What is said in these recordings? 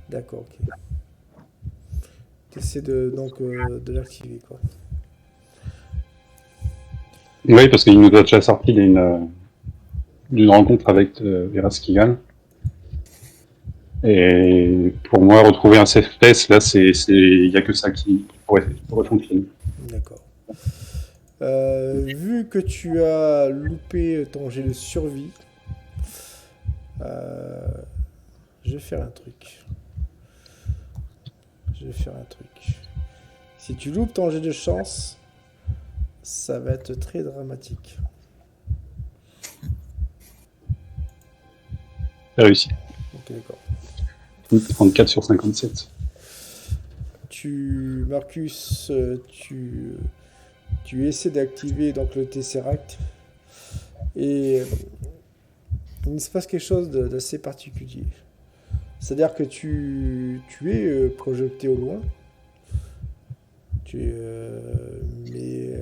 D'accord, ok. T'essaies de l'activer, quoi. Oui, parce qu'il nous a déjà sorti d'une rencontre avec Vera Skigall. Et pour moi, retrouver un safe place, là, il y a que ça qui pourrait fonctionner. D'accord. Vu que tu as loupé ton jet de survie, euh, je vais faire un truc. Je vais faire un truc. Si tu loupes ton jet de chance, ça va être très dramatique. Réussi. Ok, d'accord. 34 sur 57. Marcus, tu essaies d'activer donc le Tesseract et il se passe quelque chose d'assez particulier. C'est-à-dire que tu es projeté au loin, tu es, mais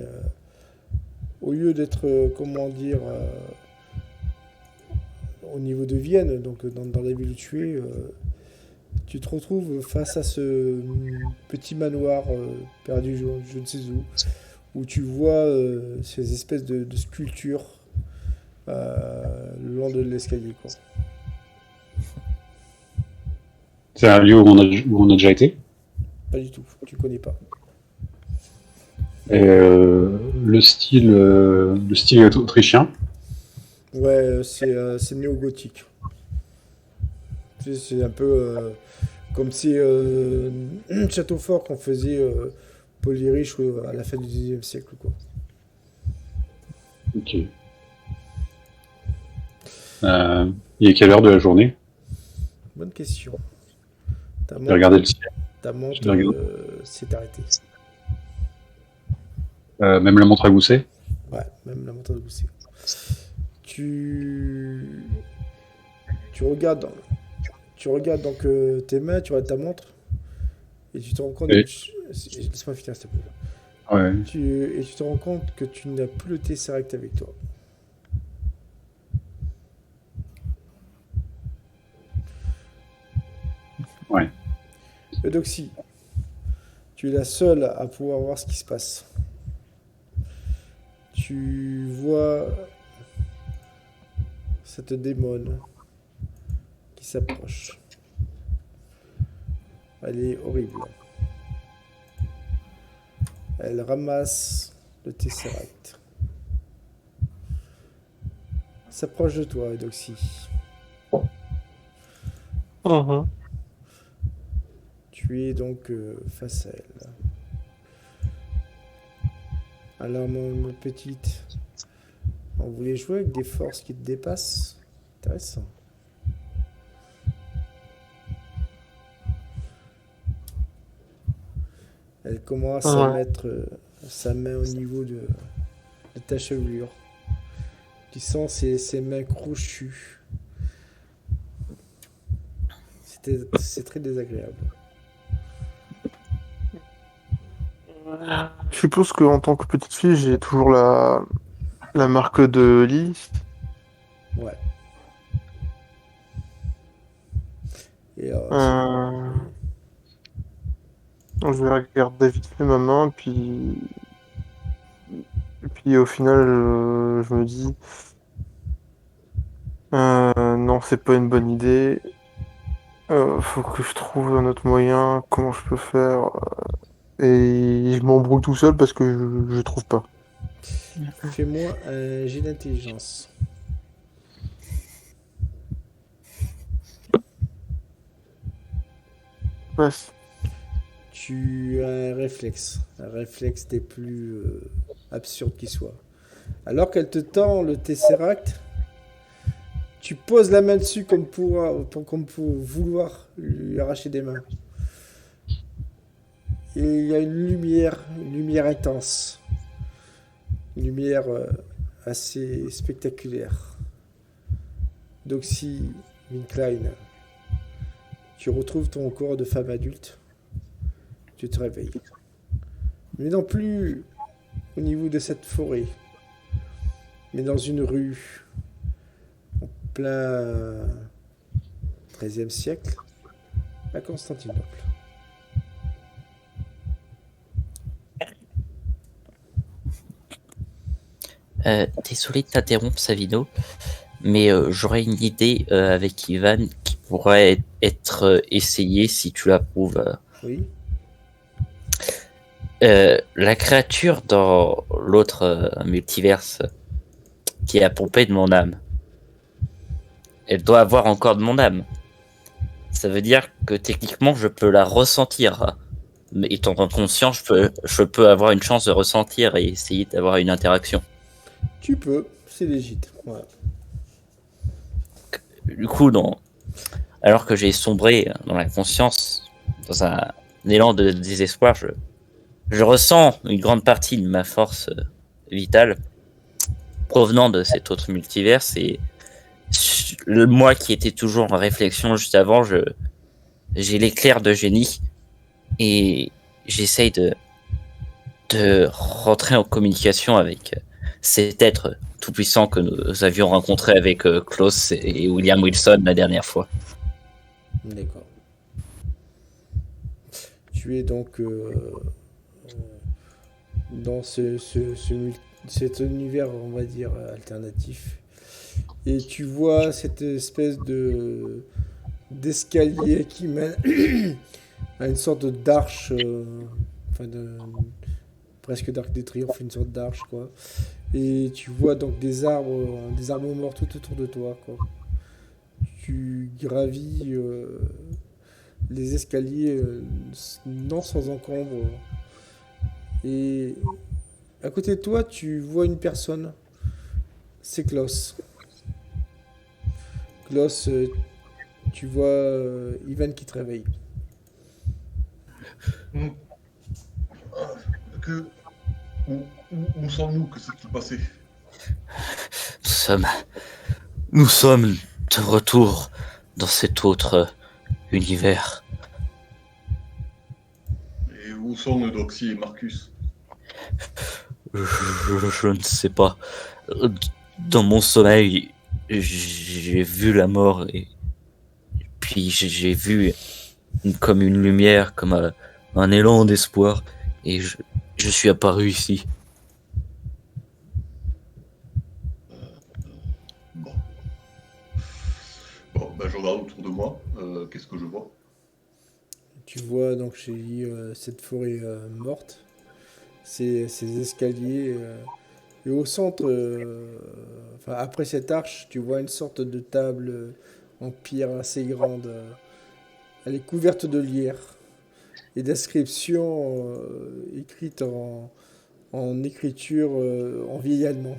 au lieu d'être, comment dire, au niveau de Vienne, donc dans la ville où tu te retrouves face à ce petit manoir perdu, je ne sais où tu vois ces espèces de sculptures le long de l'escalier, quoi. C'est un lieu où on a déjà été. Pas du tout, tu connais pas. Et le style est autrichien. Ouais, c'est néo-gothique. Tu sais, c'est un peu comme si Château Fort qu'on faisait Paul Riche à la fin du 19e siècle, quoi. Ok. Il est quelle heure de la journée? Bonne question. Ta J'ai montre, regardé le ciel. ta montre J'ai regardé. s'est arrêtée. Même la montre à gousset. Ouais, même la montre de gousset. Tu, tu regardes, tu regardes donc tes mains, tu regardes ta montre et tu te rends compte Et, laisse-moi finir s'il te plaît. ouais. Et tu te rends compte que tu n'as plus le Tesseract avec toi. Ouais. Eudoxie, tu es la seule à pouvoir voir ce qui se passe. Tu vois cette démone qui s'approche. Elle est horrible. Elle ramasse le Tesseract. S'approche de toi, Eudoxie. Mhm. Tu es donc face à elle. Alors, ma petite, on voulait jouer avec des forces qui te dépassent. Intéressant. Elle commence à Ouais. mettre sa main au niveau de ta chevelure. Tu sens ses mains crochues. C'est très désagréable. Je suppose qu'en tant que petite fille, j'ai toujours la marque de Lee. Ouais. Et Euh, je vais regarder vite fait ma main, et puis au final, je me dis, non, c'est pas une bonne idée. Faut que je trouve un autre moyen. Comment je peux faire? Et je m'embrouille tout seul parce que je trouve pas. fais-moi un jet d'intelligence. Ouais, Tu as un réflexe des plus absurdes qui soient. Alors qu'elle te tend le Tesseract, tu poses la main dessus comme pour vouloir lui arracher des mains. Et il y a une lumière intense, une lumière assez spectaculaire. Doxy Winklein, tu retrouves ton corps de femme adulte, tu te réveilles. Mais non plus au niveau de cette forêt, mais dans une rue, plein, XIIIe siècle à Constantinople. Désolé de t'interrompre, Savino, mais j'aurais une idée avec Ivan qui pourrait être essayée si tu l'approuves. Oui. La créature dans l'autre multiverse qui a pompé de mon âme, elle doit avoir encore de mon âme. Ça veut dire que techniquement je peux la ressentir. Mais étant conscient, je peux avoir une chance de ressentir et essayer d'avoir une interaction. Tu peux, c'est légitime. Voilà. Du coup, alors que j'ai sombré dans la conscience, dans un élan de désespoir, je ressens une grande partie de ma force vitale provenant de cet autre multiverse, et moi qui étais toujours en réflexion juste avant, j'ai l'éclair de génie et j'essaye de rentrer en communication avec cet être tout-puissant que nous avions rencontré avec Klaus et William Wilson la dernière fois. D'accord. Tu es donc dans cet univers, on va dire, alternatif. Et tu vois cette espèce d'escalier qui mène à une sorte d'arche, presque d'arc de triomphe, une sorte d'arche, quoi. Et tu vois donc des arbres morts tout autour de toi, quoi. Tu gravis les escaliers non sans encombre. Et à côté de toi, tu vois une personne. C'est Klaus. Klaus, tu vois Ivan qui te réveille. Où sommes-nous? Que s'est-il passé? Nous sommes de retour dans cet autre univers. Et où sont Eudoxie et Marcus? Je ne sais pas. Dans mon sommeil, j'ai vu la mort et puis j'ai vu comme une lumière, comme un élan d'espoir, et je suis apparu ici. Bon, ben je regarde autour de moi. Qu'est-ce que je vois? Tu vois donc chez lui cette forêt morte, ces escaliers. Et au centre, après cette arche, tu vois une sorte de table en pierre assez grande. Elle est couverte de lierre et d'inscriptions écrites en écriture en vieil allemand.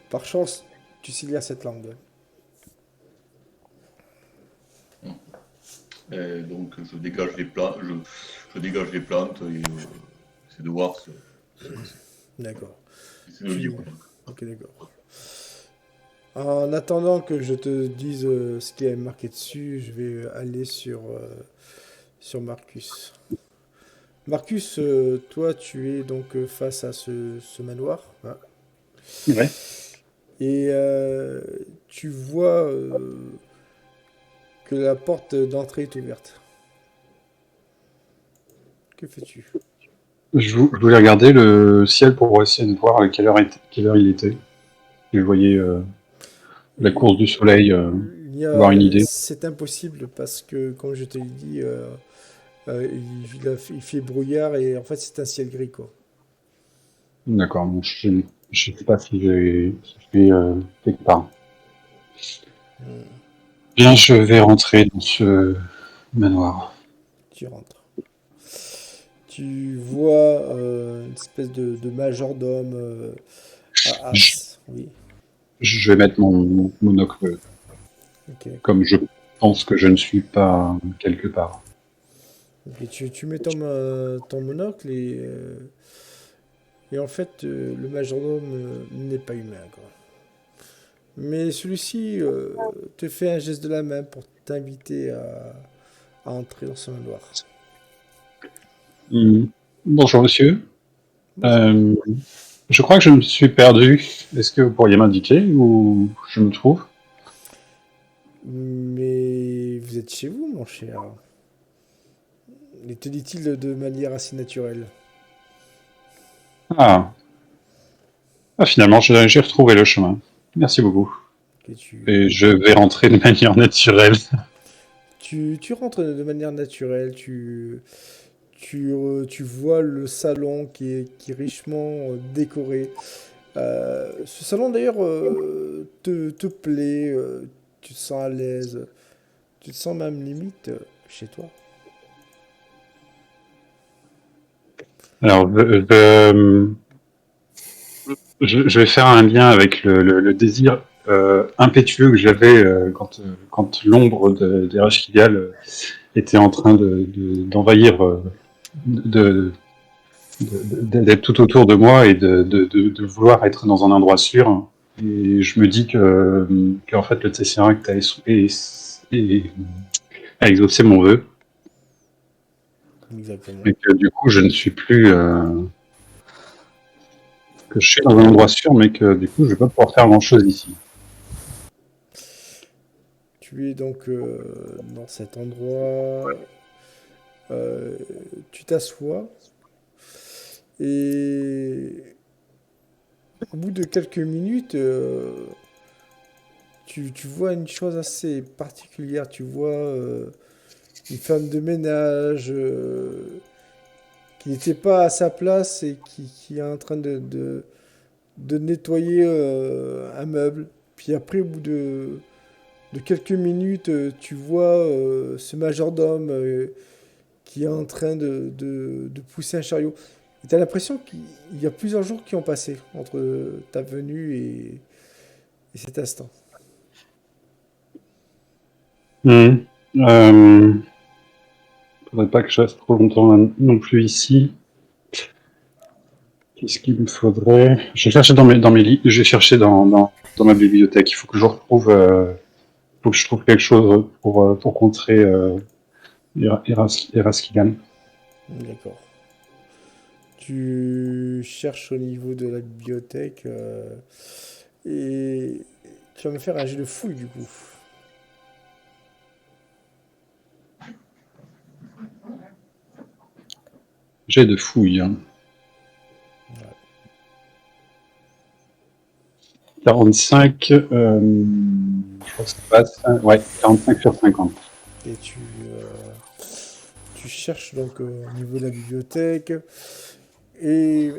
Par chance, tu sais lire cette langue. Et donc je dégage les plantes, je dégage les plantes et j'essaie de voir ce que c'est. D'accord. C'est le livre. Ok, d'accord. En attendant que je te dise ce qui est marqué dessus, je vais aller sur Marcus. Marcus, toi, tu es donc face à ce manoir. Hein, Ouais. et tu vois que la porte d'entrée est ouverte. Que fais-tu? Je voulais regarder le ciel pour essayer de voir à quelle heure il était. Je voyais la course du soleil, avoir une idée. C'est impossible parce que, comme je te l'ai dit, il fait brouillard et en fait c'est un ciel gris, quoi. D'accord, bon, je sais pas si je vais quelque part. Bien, je vais rentrer dans ce manoir. Tu rentres. Tu vois une espèce de majordome oui, Je vais mettre mon monocle ok. comme je pense que je ne suis pas quelque part. Ok, tu mets ton monocle et en fait le majordome n'est pas humain, quoi. Mais celui-ci te fait un geste de la main pour t'inviter à entrer dans ce manoir. Bonjour monsieur. Je crois que je me suis perdu. Est-ce que vous pourriez m'indiquer où je me trouve? Mais Et vous êtes chez vous, mon cher. Et te dit-il de manière assez naturelle. Ah, finalement, j'ai retrouvé le chemin. Merci beaucoup. Que tu, Et je vais rentrer de manière naturelle. tu rentres de manière naturelle, tu vois le salon qui est richement décoré. Ce salon d'ailleurs te plaît, tu te sens à l'aise, tu te sens même limite chez toi. Alors, je vais faire un lien avec le désir impétueux que j'avais quand l'ombre d'Erashkigal était en train d'envahir, d'être tout autour de moi et de vouloir être dans un endroit sûr. Et je me dis qu'en fait, le Tesseract a exaucé mon vœu. Exactement. Et que du coup, je ne suis plus. Que je suis dans un endroit sûr, mais que du coup, je ne vais pas pouvoir faire grand-chose ici. Tu es donc dans cet endroit, euh, tu t'assois et au bout de quelques minutes, tu vois une chose assez particulière. Tu vois une femme de ménage qui n'était pas à sa place et qui est en train de nettoyer un meuble. Puis après, au bout de quelques minutes, tu vois ce majordome qui est en train de pousser un chariot. Et tu as l'impression qu'il y a plusieurs jours qui ont passé entre ta venue et cet instant. Faudrait pas que je reste trop longtemps non plus ici. Qu'est-ce qu'il me faudrait? J'ai cherché dans mes livres, j'ai cherché dans ma bibliothèque. Il faut que je retrouve, faut que je trouve quelque chose pour contrer Eraskigan. D'accord. Tu cherches au niveau de la bibliothèque et tu vas me faire un jet de fouille du coup. J'ai de fouilles. Hein. Ouais. 45, je crois que ça passe. Ouais, 45 sur 50. Et tu cherches donc au niveau de la bibliothèque. Et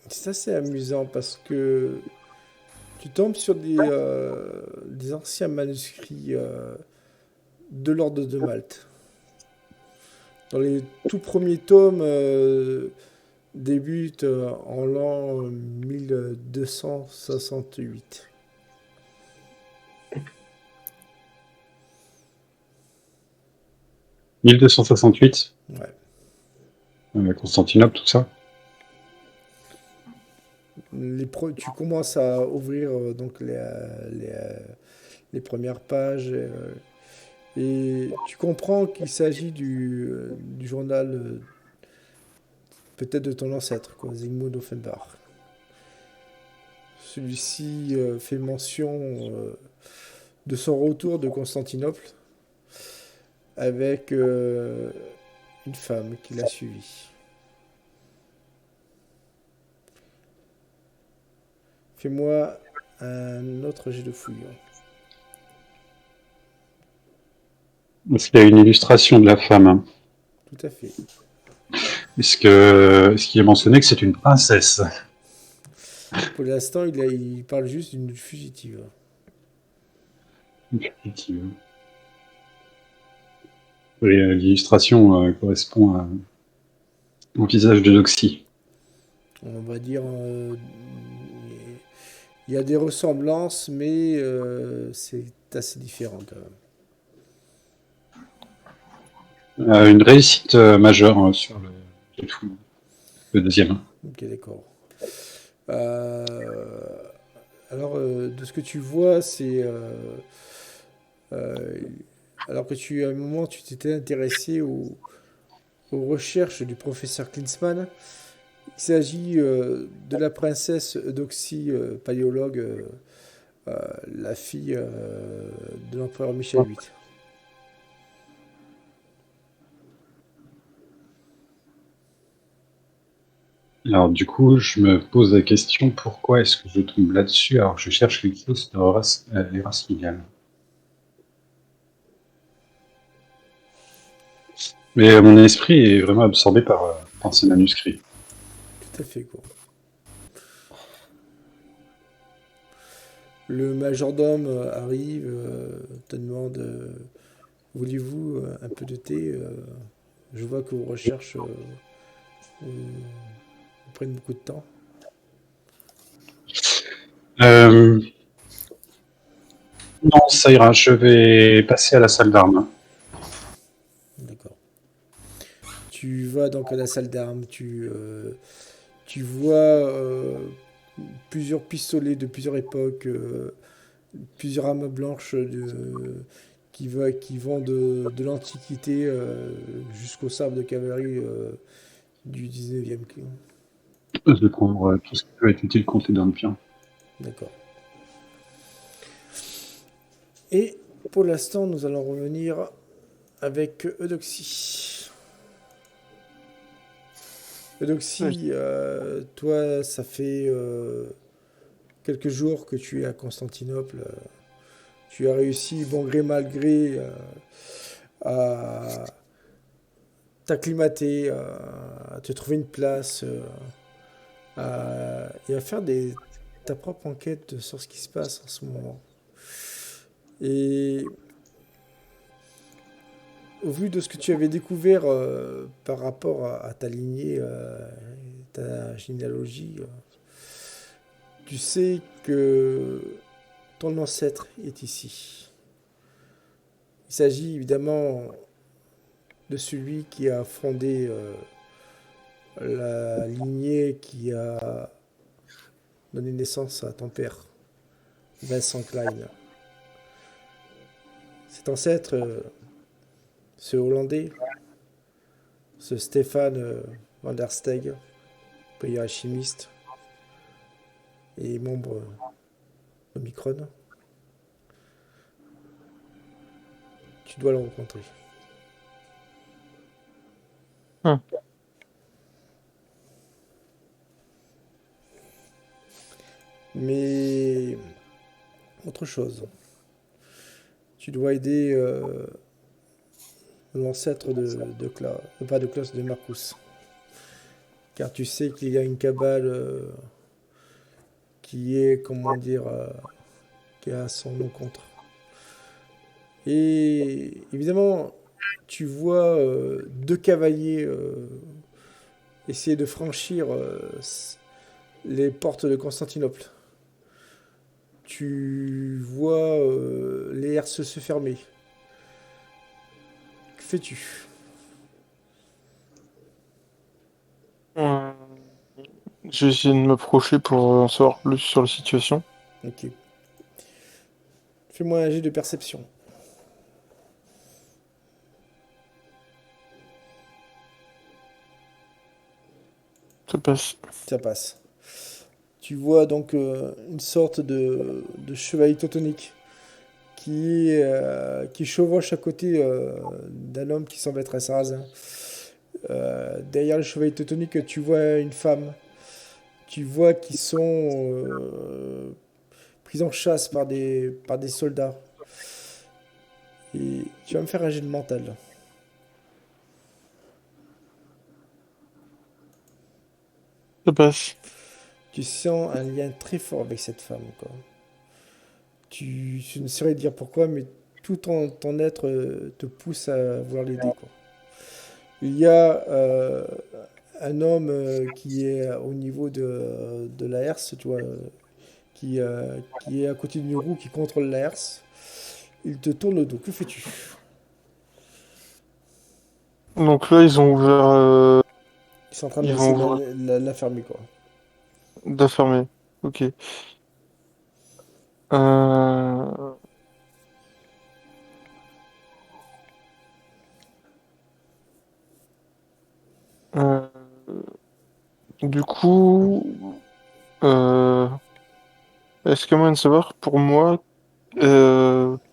c'est assez amusant parce que tu tombes sur des anciens manuscrits de l'ordre de Malte. Dans les tout premiers tomes débutent en l'an 1268. 1268, Ouais. Constantinople, tout ça. Tu commences à ouvrir donc les premières pages et tu comprends qu'il s'agit du journal peut-être de ton ancêtre, quoi, Zygmunt Offenbach. Celui-ci fait mention de son retour de Constantinople avec une femme qui l'a suivi. Fais-moi un autre jet de fouille. Est-ce qu'il y a une illustration de la femme? Hein. Tout à fait. Est-ce qu'il est mentionné que c'est une princesse? Pour l'instant, il parle juste d'une fugitive. Effectivement. Et l'illustration correspond au visage de Noxy. On va dire, il y a des ressemblances, mais c'est assez différent quand même. Une réussite majeure sur le deuxième. Ok, d'accord. Euh, alors, de ce que tu vois, c'est euh, alors que à un moment, tu t'étais intéressé aux recherches du professeur Klinsmann. Il s'agit de la princesse Eudoxie, paléologue, la fille de l'empereur Michel VIII. Alors du coup, je me pose la question, pourquoi est-ce que je tombe là-dessus alors que je cherche quelque chose de Erasmigal. Mais mon esprit est vraiment absorbé par ces manuscrits. Tout à fait, quoi. Le majordome arrive, te demande voulez-vous un peu de thé Je vois que vos recherches vous prennent beaucoup de temps. Euh, non, ça ira, je vais passer à la salle d'armes. D'accord. Tu vas donc à la salle d'armes, tu vois plusieurs pistolets de plusieurs époques, plusieurs armes blanches qui vont de l'Antiquité jusqu'au sabre de cavalerie du 19e. Je vais prendre tout ce qui peut être utile contre les dents de bien. D'accord. Et pour l'instant, nous allons revenir avec Eudoxie. Eudoxie, toi, ça fait quelques jours que tu es à Constantinople. Tu as réussi, bon gré mal gré, à t'acclimater, à te trouver une place et à faire ta propre enquête sur ce qui se passe en ce moment. Et au vu de ce que tu avais découvert par rapport à ta lignée, ta généalogie, tu sais que ton ancêtre est ici. Il s'agit évidemment de celui qui a fondé la lignée qui a donné naissance à ton père, Vincent Klein. Cet ancêtre, ce Hollandais, ce Stéphane van der Steg, pays alchimiste et membre Omicron, tu dois le rencontrer. Hum. Mais autre chose, tu dois aider l'ancêtre pas de Klaus, de Marcus. Car tu sais qu'il y a une cabale qui est, comment dire, qui a son encontre. Et évidemment, tu vois deux cavaliers essayer de franchir les portes de Constantinople. Tu vois les herses se fermer. Que fais-tu? Euh, Je vais essayer de m'approcher pour en savoir plus sur la situation. Ok. Fais-moi un jet de perception. Ça passe. Ça passe. Tu vois donc une sorte de chevalier teutonique qui chevauche à côté d'un homme qui semble être un sarrasin. Derrière le chevalier teutonique, tu vois une femme. Tu vois qu'ils sont pris en chasse par des soldats. Et tu vas me faire un jet de mental. Ça passe. Tu sens un lien très fort avec cette femme, quoi. Tu ne saurais dire pourquoi, mais tout ton être te pousse à vouloir l'aider, quoi. Il y a un homme qui est au niveau de la herse, tu vois, qui est à côté d'une roue qui contrôle la herse. Il te tourne le dos. Que fais-tu? Donc là, ils ont ouvert. Ils sont en train Ils vont d'essayer de ouvrir la fermer, quoi. d'affermer. Ok. Euh... euh, Du coup, euh... est-ce qu'il y a moyen de savoir pour moi,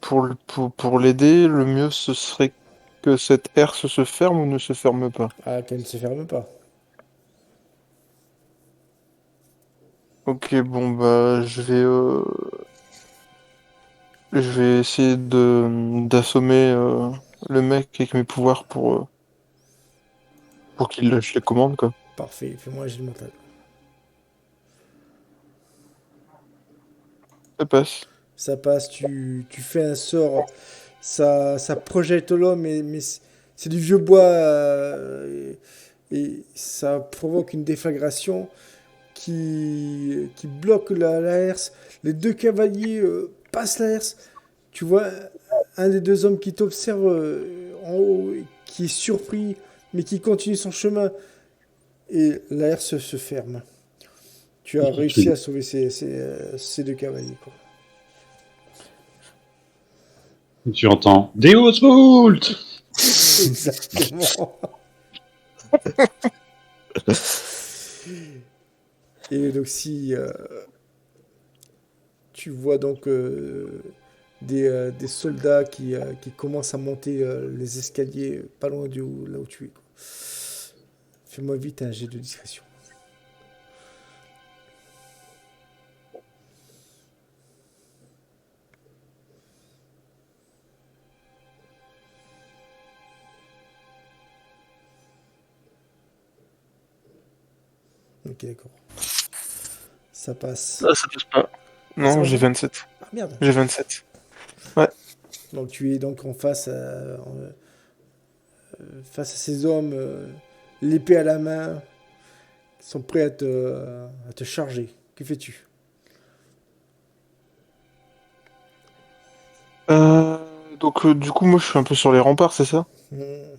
pour l'aider, le mieux ce serait que cette herse se ferme ou ne se ferme pas? Ah, qu'elle ne se ferme pas. Ok, bon, bah, je vais essayer d'assommer le mec avec mes pouvoirs pour qu'il lâche les commandes, quoi. Parfait, fais-moi un jet de mental. Ça passe. Ça passe, tu fais un sort, ça projette l'homme, mais c'est du vieux bois et ça provoque une déflagration qui bloque la herse. Les deux cavaliers passent la herse. Tu vois un des deux hommes qui t'observe en haut, qui est surpris, mais qui continue son chemin. Et la herse se ferme. Tu as réussi à sauver ces deux cavaliers, quoi. Tu entends Deus Vult. Exactement. Et donc si tu vois donc des soldats qui commencent à monter les escaliers pas loin là où tu es, quoi. Fais-moi vite un jet de discrétion. Ok, d'accord. Ça passe. Ah, ça passe pas. Ça Non, passe j'ai pas. 27. Ah merde. J'ai 27. Ouais. Donc tu es donc en face face à ces hommes, l'épée à la main, qui sont prêts à te charger. Que fais-tu? Euh, donc, du coup, moi, je suis un peu sur les remparts, c'est ça? Hmm.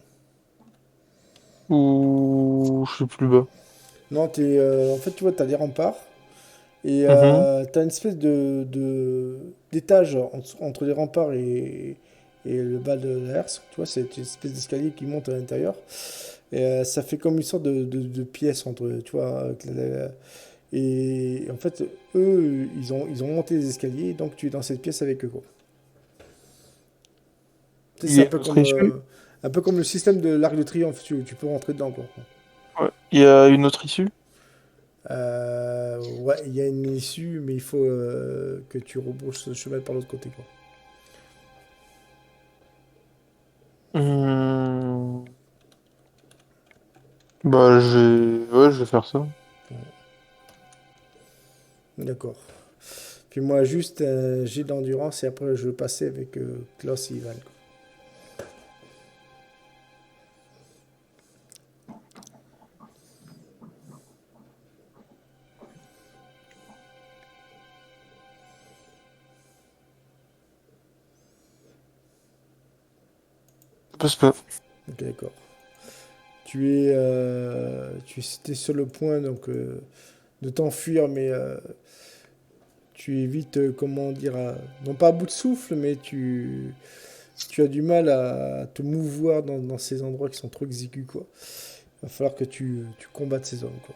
Ou je suis plus bas? Non, en fait, tu vois, tu as des remparts et Mhm. tu as une espèce d'étage entre les remparts et le bas de la herse. Tu vois, c'est une espèce d'escalier qui monte à l'intérieur. Et ça fait comme une sorte de pièce entre, tu vois, et en fait, eux, ils ont monté les escaliers, donc tu es dans cette pièce avec eux, quoi. Tu sais, Il c'est y a une autre issue? un peu comme le système de l'Arc de Triomphe, tu peux rentrer dedans, quoi. Ouais. Il y a une autre issue? Ouais, il y a une issue, mais il faut que tu rebrousses le chemin par l'autre côté, quoi. Hmm. Bah, ouais, je vais faire ça. D'accord. Puis moi, juste un jet d'endurance et après, je vais passer avec Klaus et Ivan, quoi. Ça passe pas. Ok, d'accord. T'es sur le point donc de t'enfuir, mais tu es vite, comment dire, non pas à bout de souffle, mais tu as du mal à te mouvoir dans ces endroits qui sont trop exigus, quoi. Il va falloir que tu combattes ces hommes, quoi.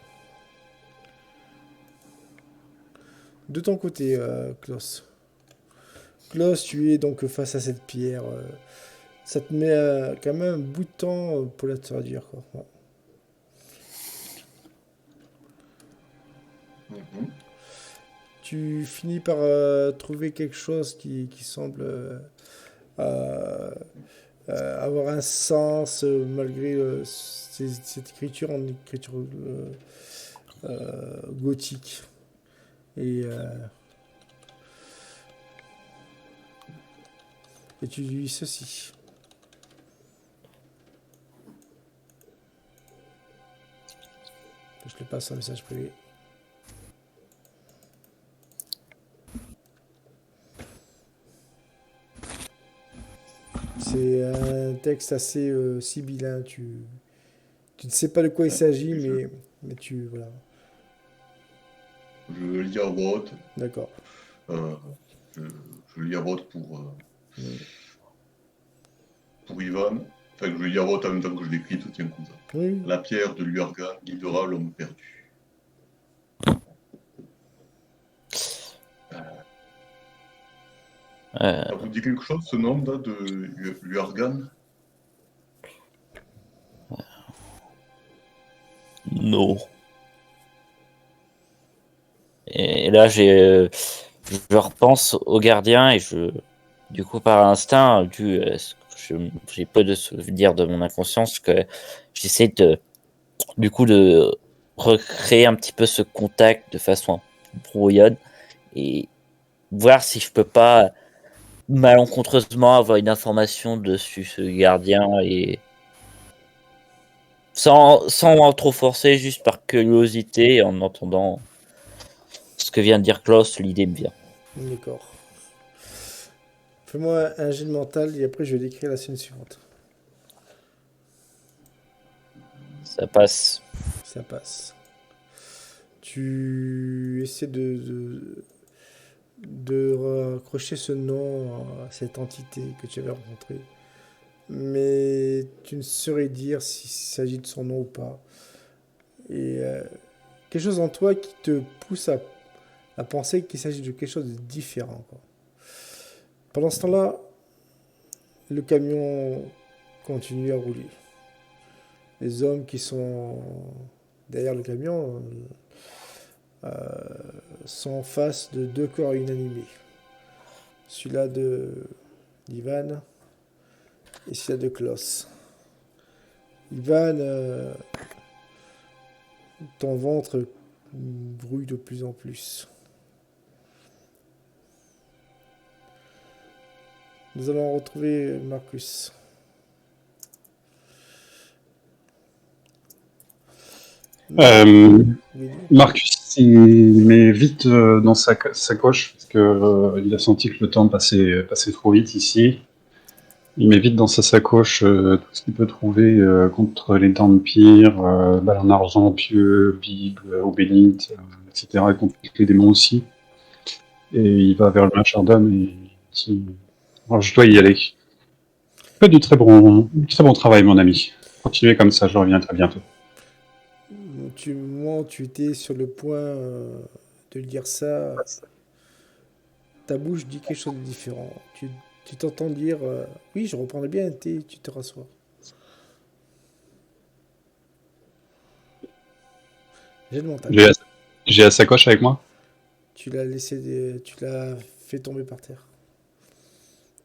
De ton côté, Klaus. Klaus, tu es donc face à cette pierre. Ça te met quand même un bout de temps pour la te dire, quoi. Ouais. Mhm. Tu finis par trouver quelque chose qui semble euh, avoir un sens malgré cette écriture en écriture gothique. Et tu lis ceci. Je te passe un message privé. C'est un texte assez sibyllin. Tu ne sais pas de quoi il Ouais. s'agit, Et mais tu... Voilà. je lis à voix haute. D'accord. euh, je, je lis à voix haute Mm. pour Ivan. Enfin, je lis à voix haute en même temps que je l'écris, tout tient comme ça. Oui. La pierre de Luarga guidera l'homme perdu. Euh, Ça vous dit quelque chose, ce nom là de Luargan? non. Et là, je repense au gardien et du coup, par instinct, j'ai peu de souvenirs de mon inconscience que j'essaie du coup, de recréer un petit peu ce contact de façon brouillonne et voir si je peux pas malencontreusement avoir une information dessus ce gardien et sans trop forcer, juste par curiosité, en entendant ce que vient de dire Klaus, l'idée me vient. D'accord. Fais-moi un jet de mental et après je vais décrire la scène suivante. Ça passe. Ça passe. Tu essaies de raccrocher ce nom à cette entité que tu avais rencontrée. Mais tu ne saurais dire s'il s'agit de son nom ou pas. Et quelque chose en toi qui te pousse à penser qu'il s'agit de quelque chose de différent, quoi. Pendant ce temps-là, le camion continue à rouler. Les hommes qui sont derrière le camion sont en face de deux corps inanimés. Celui-là d'Ivan et celui-là de Klaus. Ivan, ton ventre brouille de plus en plus. Nous allons retrouver Marcus. Oui. Marcus, il met vite dans sa sacoche, parce que il a senti que le temps passait trop vite ici. Il met vite dans sa sacoche tout ce qu'il peut trouver contre les vampires, balles en argent, pieux, Bible, eau bénite, etc. contre les démons aussi. Et il va vers le majordome et il dit alors, je dois y aller. Faites du très bon travail, mon ami. Continuez comme ça, je reviens très bientôt. Moi, tu étais sur le point de dire ça. Ta bouche dit quelque chose de différent. Tu t'entends dire oui, je reprendrai bien un thé, tu te rassois. J'ai le mental. J'ai la sacoche avec moi. Tu l'as fait tomber par terre.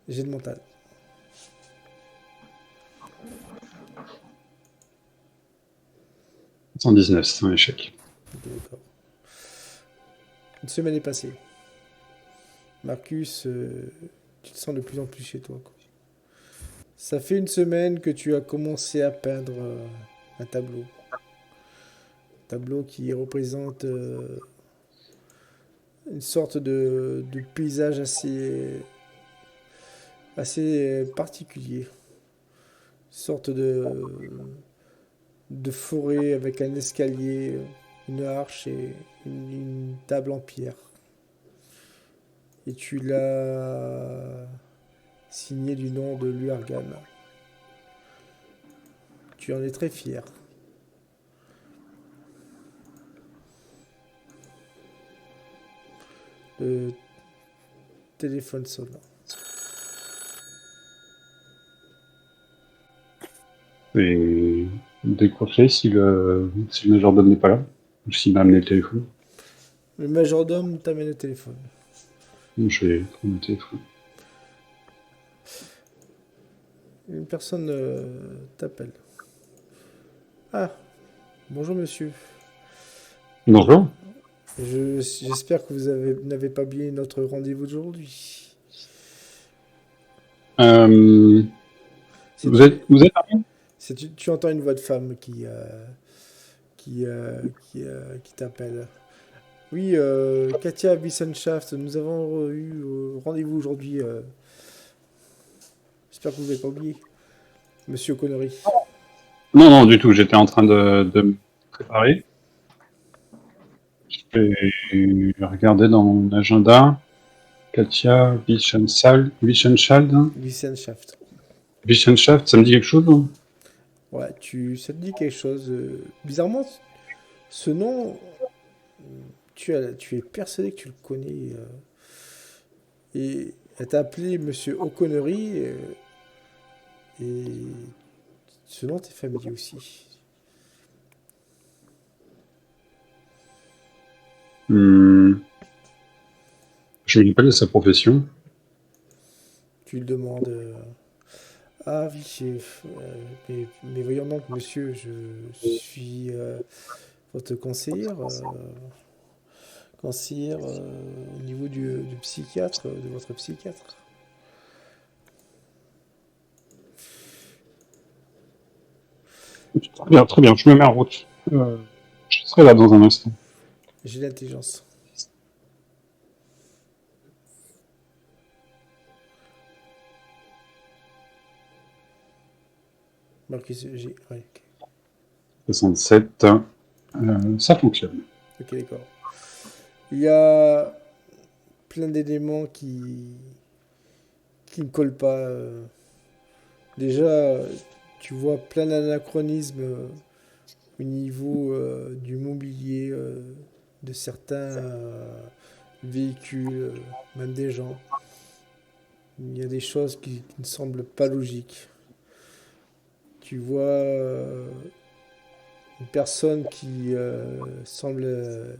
J'ai le mental. « 119, c'est un échec. Ok, d'accord. Une semaine est passée. Marcus, tu te sens de plus en plus chez toi, quoi. Ça fait une semaine que tu as commencé à peindre un tableau. Tableau qui représente une sorte de paysage assez particulier. Une sorte de forêt avec un escalier, une arche et une table en pierre. Et tu l'as signé du nom de Luargan. Tu en es très fier. Le téléphone sonne. Et décrocher si le majordome n'est pas là, ou s'il m'a amené le téléphone. Le majordome t'amène le téléphone. Je vais prendre le téléphone. Une personne t'appelle. Ah, bonjour monsieur. Bonjour. J'espère que vous n'avez pas oublié notre rendez-vous d'aujourd'hui. C'est- Vous êtes arrivé? tu entends une voix de femme qui t'appelle. Oui, Katia Wissenschaft, nous avons eu rendez-vous aujourd'hui. J'espère que vous n'avez pas oublié. Monsieur Connery. Non, non, du tout. J'étais en train de me préparer. Je vais regarder dans mon agenda. Katia Wissenschaft. Wissenschaft. Wissenschaft, ça me dit quelque chose, non? Ouais, ça te dit quelque chose. Bizarrement, ce nom, tu es persuadé que tu le connais. Et elle t'a appelé Monsieur O'Connery. Et ce nom t'est familier aussi. Hmm. Je lui appelle sa profession. Tu lui demandes. Ah oui, mais voyons donc, monsieur, je suis votre conseillère au niveau du psychiatre, de votre psychiatre. Très bien, je me mets en route. Je serai là dans un instant. J'ai l'intelligence. Marcus, j'ai. Ouais, ok. 67, ça fonctionne. Ok, d'accord. Il y a plein d'éléments qui ne collent pas. Déjà, tu vois plein d'anachronismes au niveau du mobilier, de certains véhicules, même des gens. Il y a des choses qui ne semblent pas logiques. Tu vois une personne qui semble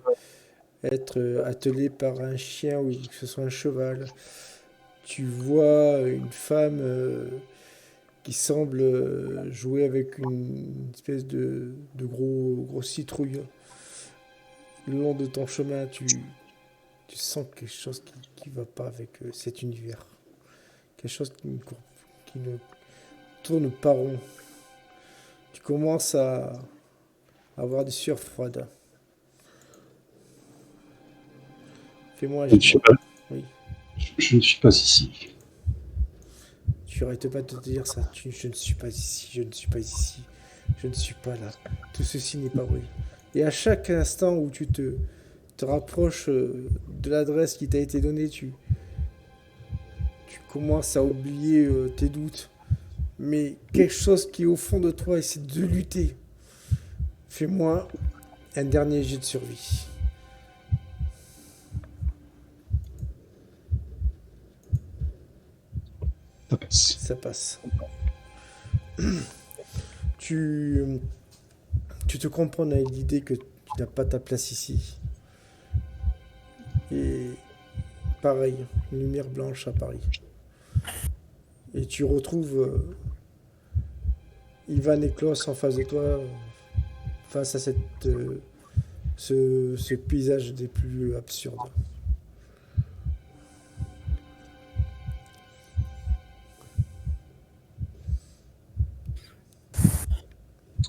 être attelée par un chien ou que ce soit un cheval. Tu vois une femme qui semble jouer avec une espèce de gros citrouille. Le long de ton chemin, tu sens quelque chose qui va pas avec cet univers. Quelque chose qui ne tourne pas rond. Tu commences à avoir des sueurs froides. Fais-moi un Je ne jet. suis pas, Oui. je ne suis pas ici. Tu arrêtes pas de te dire ça. Je ne suis pas ici, je ne suis pas ici, je ne suis pas là. Tout ceci n'est pas vrai. Et à chaque instant où tu te rapproches de l'adresse qui t'a été donnée, tu commences à oublier tes doutes. Mais quelque chose qui est au fond de toi essaie de lutter. Fais-moi un dernier jet de survie. Ça passe. Ça passe. Tu te comprends avec l'idée que tu n'as pas ta place ici. Et pareil, une lumière blanche à Paris. Et tu retrouves Ivan et Klaus en face de toi, face à ce paysage des plus absurdes.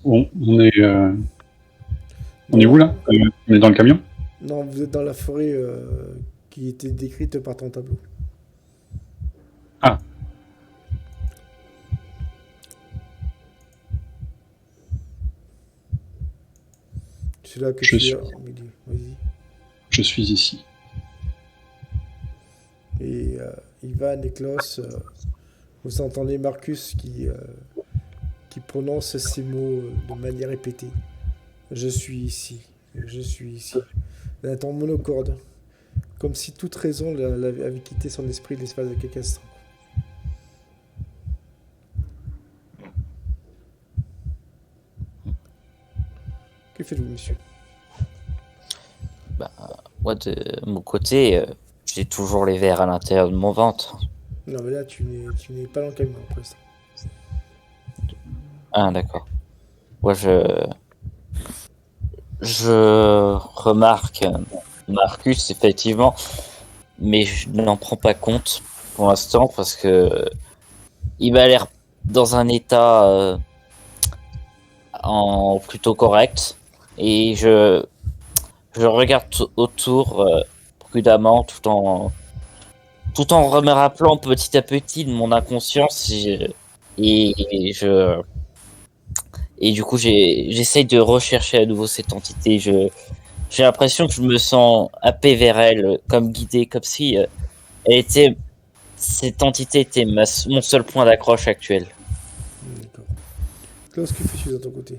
Bon, on est où là? On est dans le camion? Non, vous êtes dans la forêt qui était décrite par ton tableau. Ah. C'est là que Je tu suis- es. Vas-y. Je suis ici. Et Ivan et Klaus, vous entendez Marcus qui prononce ces mots de manière répétée. Je suis ici, je suis ici. D'un ton monocorde, comme si toute raison avait quitté son esprit l'espace de quelques instants. Que faites-vous, monsieur? Moi, de mon côté, j'ai toujours les vers à l'intérieur de mon ventre. Non, mais là, tu n'es pas dans le camion pour l'instant. Ah, d'accord. Moi, je remarque Marcus, effectivement, mais je n'en prends pas compte pour l'instant parce que il m'a l'air dans un état en plutôt correct et je regarde autour prudemment tout en me rappelant petit à petit de mon inconscience et du coup j'essaye de rechercher à nouveau cette entité. J'ai l'impression que je me sens happé vers elle, comme guidé, comme si cette entité était mon seul point d'accroche actuel. D'accord. Klaus, que fais-tu de ton côté?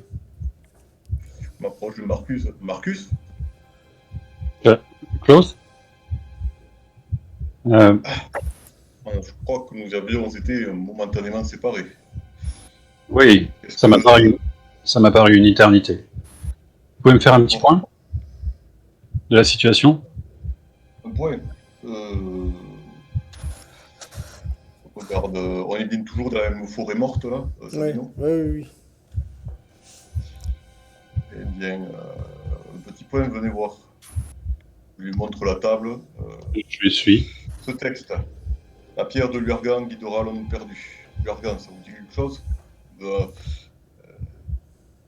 Je m'approche de Marcus. Marcus? Klaus? Je crois que nous avions été momentanément séparés. Oui, Est-ce ça que- m'a paru une éternité. Vous pouvez me faire un petit point de la situation? Un point. Euh, regarde, on est bien toujours dans la même forêt morte là, Ouais, Savignon. oui. Eh bien, le petit point, venez voir. Je lui montre la table. Je lui suis. Ce texte, la pierre de Lurgan guidera l'homme perdu. Lurgan, ça vous dit quelque chose?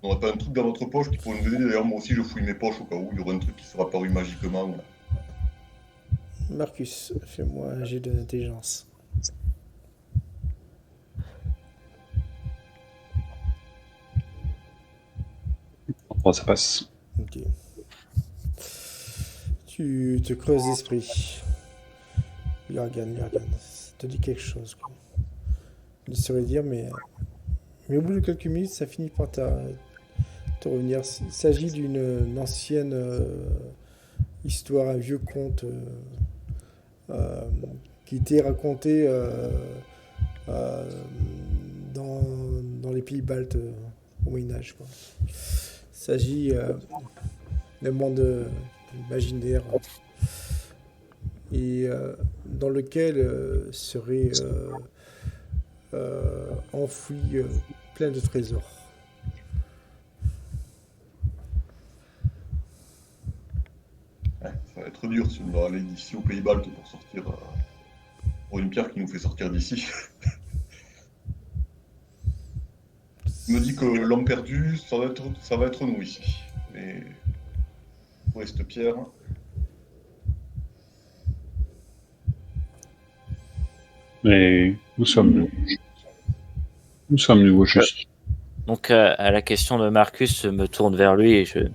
On n'a pas un truc dans votre poche qui pourrait nous aider. D'ailleurs, moi aussi, je fouille mes poches au cas où il y aurait un truc qui sera apparu magiquement. Marcus, fais-moi un jet d'intelligence. Oh, ça passe. Ok. Tu te creuses l'esprit. Lurgan, ça te dit quelque chose, quoi. Je ne saurais dire, mais au bout de quelques minutes, ça finit par te revenir. Il s'agit d'une ancienne histoire, un vieux conte euh, qui était raconté euh, dans les pays baltes au Moyen-Âge, quoi. Il s'agit d'un monde imaginaire et dans lequel serait enfoui plein de trésors. Ouais, ça va être dur si on doit aller d'ici au Pays Baltes pour sortir. Pour une pierre qui nous fait sortir d'ici. Il me dit que l'homme perdu, ça va être nous ici. Mais pour cette pierre. Mais nous sommes nouveaux juste. Donc, à la question de Marcus, je me tourne vers lui et je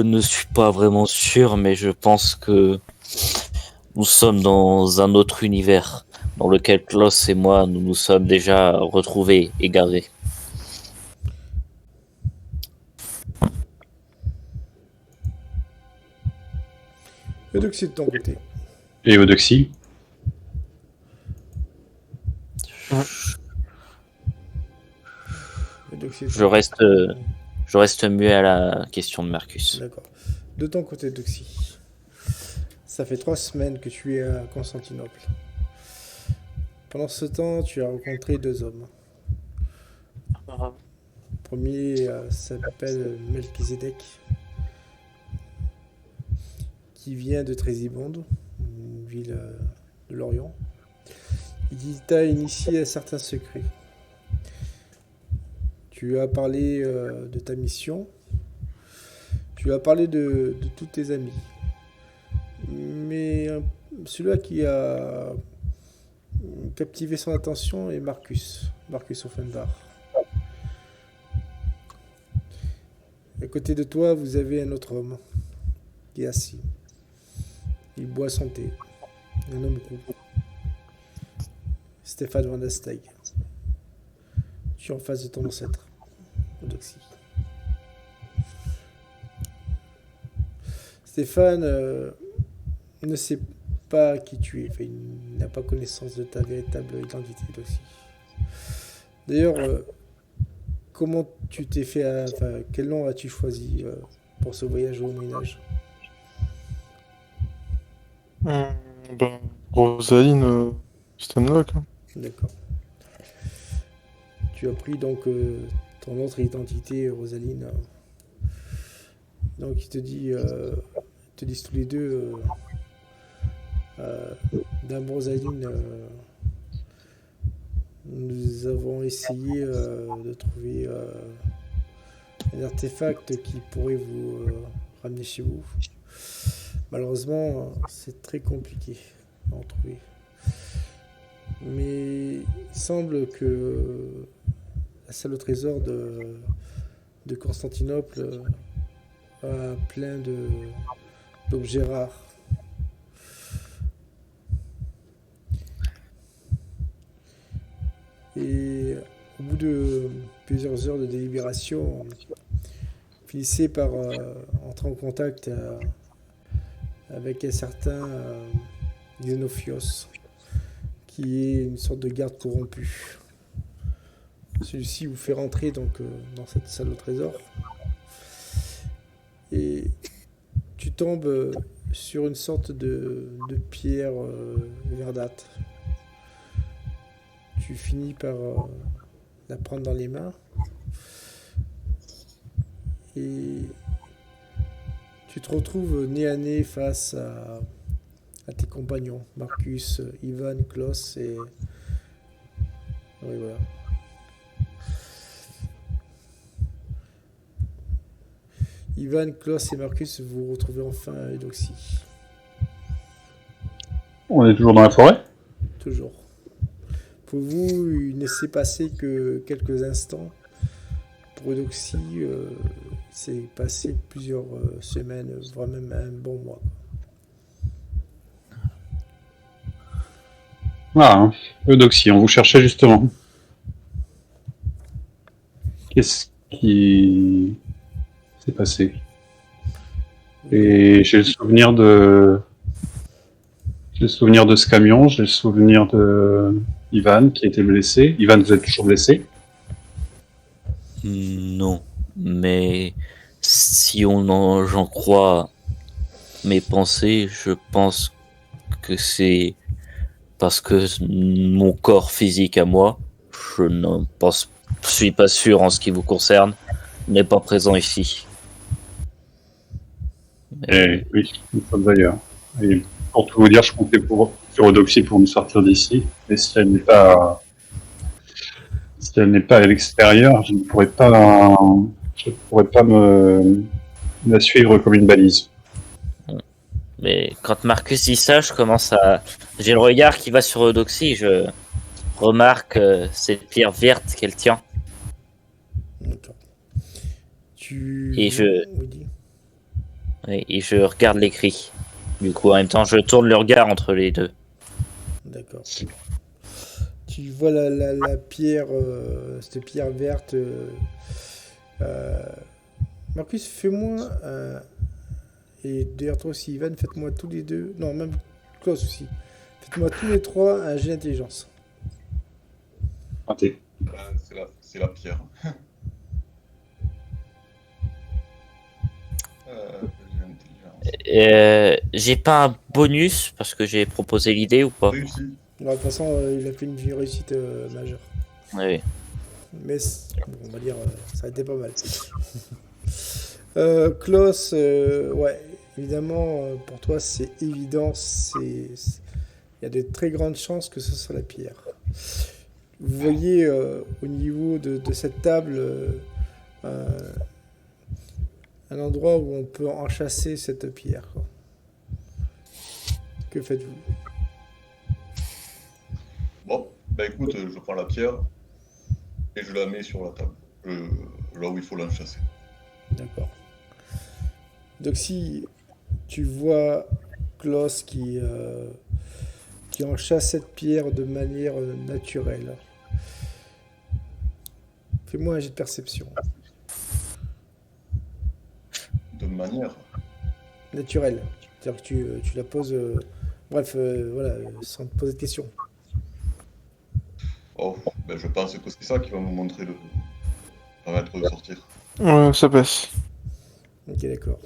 ne suis pas vraiment sûr, mais je pense que nous sommes dans un autre univers dans lequel Klaus et moi, nous nous sommes déjà retrouvés, égarés. Eudoxie de ton côté. Et Eudoxie? Eudoxie de Je ton reste, côté. je reste muet à la question de Marcus. D'accord. De ton côté, Eudoxie. Ça fait 3 semaines que tu es à Constantinople. Pendant ce temps, tu as rencontré 2 hommes. Le premier s'appelle Melchizedek, qui vient de Trésibonde, une ville de l'Orient. Il t'a initié à certains secrets. Tu as parlé de ta mission. Tu as parlé de tous tes amis. Mais celui-là qui a captivé son attention est Marcus Offenbach. À côté de toi, vous avez un autre homme qui est assis. Il boit son thé. Un homme gros. Stéphane Van der Steig. Tu es en face de ton ancêtre, Eudoxie. Stéphane ne sait pas qui tu es. Enfin, il n'a pas connaissance de ta véritable identité, Eudoxie. D'ailleurs, comment tu t'es fait... Enfin, quel nom as-tu choisi pour ce voyage au Moyen-Âge? Ben, Rosaline Stanlock. Hein. D'accord. Tu as pris donc ton autre identité, Rosaline. Donc, ils te disent tous les deux, Dame Rosaline, nous avons essayé de trouver un artefact qui pourrait vous ramener chez vous. Malheureusement, c'est très compliqué à en trouver. Mais il semble que la salle au trésor de Constantinople a plein d'objets rares. Et au bout de plusieurs heures de délibération, on finissait par entrer en contact avec un certain Xenophios, qui est une sorte de garde corrompu. Celui-ci vous fait rentrer donc dans cette salle au trésor. Et tu tombes sur une sorte de pierre verdâtre. Tu finis par la prendre dans les mains et tu te retrouves nez à nez face à tes compagnons, Marcus, Ivan, Klaus et... Oui, voilà. Ivan, Klaus et Marcus, vous vous retrouvez enfin à Eudoxie. On est toujours dans la forêt? Toujours. Pour vous, il ne s'est passé que quelques instants. Pour Eudoxie, c'est passé plusieurs semaines, voire même un bon mois. Ah, Eudoxie, on vous cherchait justement. Qu'est-ce qui s'est passé? Et j'ai le souvenir de ce camion, j'ai le souvenir de Ivan qui a été blessé. Ivan, vous êtes toujours blessé? Non, mais si j'en crois mes pensées, je pense que c'est parce que mon corps physique à moi, je ne suis pas sûr en ce qui vous concerne, n'est pas présent ici. Et oui, nous sommes ailleurs. Et pour tout vous dire, je comptais sur Eudoxie pour nous sortir d'ici. Et si elle n'est pas à l'extérieur, je ne pourrais pas la suivre comme une balise. Mais quand Marcus dit ça, j'ai le regard qui va sur Eudoxie, je remarque cette pierre verte qu'elle tient. D'accord. Et je- Oui. Et je regarde l'écrit. Du coup, en même temps, je tourne le regard entre les deux. D'accord. Tu vois la pierre, cette pierre verte. Marcus, fais-moi et d'ailleurs toi aussi, Ivan, faites-moi tous les deux. Non, même Klaus aussi. Faites-moi tous les trois un jet d'intelligence. Raté. C'est la pierre. J'ai pas un bonus parce que j'ai proposé l'idée ou pas? Réussi. De toute façon, il a fait une réussite majeure. Oui. Mais bon, on va dire, ça a été pas mal. Klaus, ouais, évidemment, pour toi, c'est évident. Il y a de très grandes chances que ce soit la pierre. Vous voyez au niveau de cette table un endroit où on peut enchasser cette pierre, quoi. Que faites-vous? Bon, bah écoute, je prends la pierre et je la mets sur la table. Là où il faut l'enchasser. D'accord. Donc si tu vois Klaus qui enchasse cette pierre de manière naturelle, fais-moi un jet de perception. De manière. Naturelle. C'est-à-dire que tu la poses... bref, voilà, sans te poser de questions. Oh, ben je pense que c'est ça qui va me montrer permettre de sortir. Ouais, ça passe. Ok, d'accord.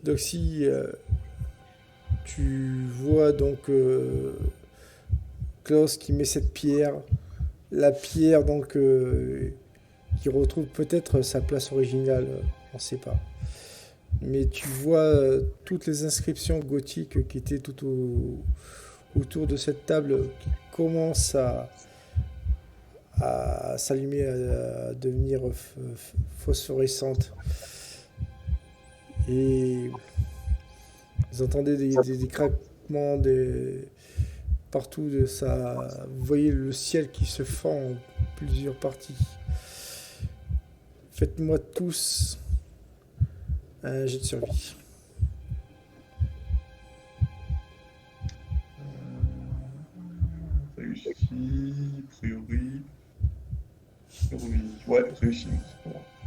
Donc si tu vois donc Klaus qui met cette pierre, la pierre donc qui retrouve peut-être sa place originale, on ne sait pas. Mais tu vois toutes les inscriptions gothiques qui étaient autour de cette table qui commencent à s'allumer, à devenir phosphorescentes. Et vous entendez des craquements partout de ça. Vous voyez le ciel qui se fend en plusieurs parties. Faites-moi tous un jet de survie. Réussi, a priori. Ouais, réussi.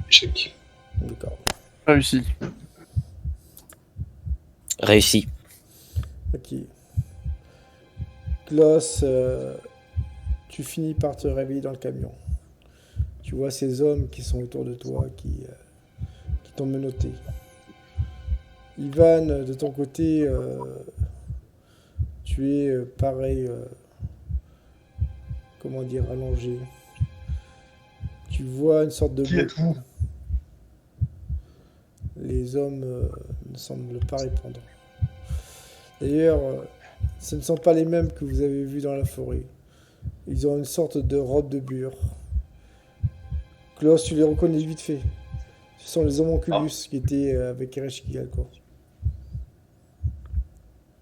Échec. D'accord. Réussi. Réussi. Ok. Klaus, tu finis par te réveiller dans le camion. Tu vois ces hommes qui sont autour de toi, qui t'ont menotté. Ivan, de ton côté, tu es pareil, comment dire, allongé. Tu vois une sorte de Qui êtes-vous? Les hommes ne semblent pas répondre. D'ailleurs, ce ne sont pas les mêmes que vous avez vus dans la forêt. Ils ont une sorte de robe de bure. Klaus, tu les reconnais vite fait. Ce sont les homonculus qui étaient avec Ereshkigal, quoi.